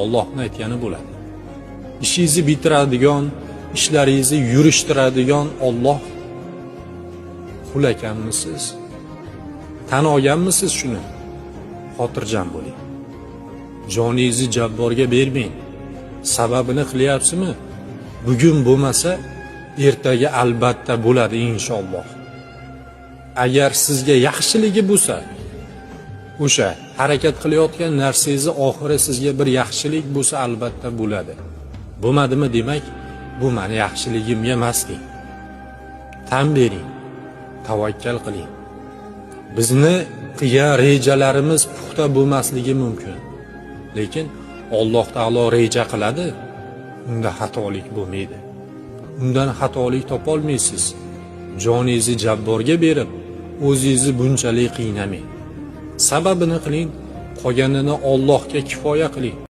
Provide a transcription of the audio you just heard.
Allohning aytgani bo'ladi. Ishingizni bitiradigan, ishlaringizni yurishtiradigan Alloh. Qul ekanmisiz? Tan olganmisiz shuni? Xotirjam bo'ling. Joningizni jabborga bermang. Sababini qilyapsizmi? Bugun bo'lmasa, ertaga albatta bo'ladi inshaalloh. Agar sizga yaxshiligi bo'lsa, o'sha harakat qilayotgan narsangizni oxiri sizga bir yaxshilik bo'lsa albatta bo'ladi. Bo'lmadimi demak, bu meni yaxshiligimga emas deng. Tan bering, tavakkal qiling. Bizni qilgan rejalarimiz puxta bo'lmasligi mumkin. Lekin Alloh taolo reja qiladi, unda xatolik bo'lmaydi. Undan xatolik topa olmaysiz. Joningizni jabborga berib, o'zingizni bunchalik qiynamang. Sababini qiling, qolganini Allohga kifoya qiling.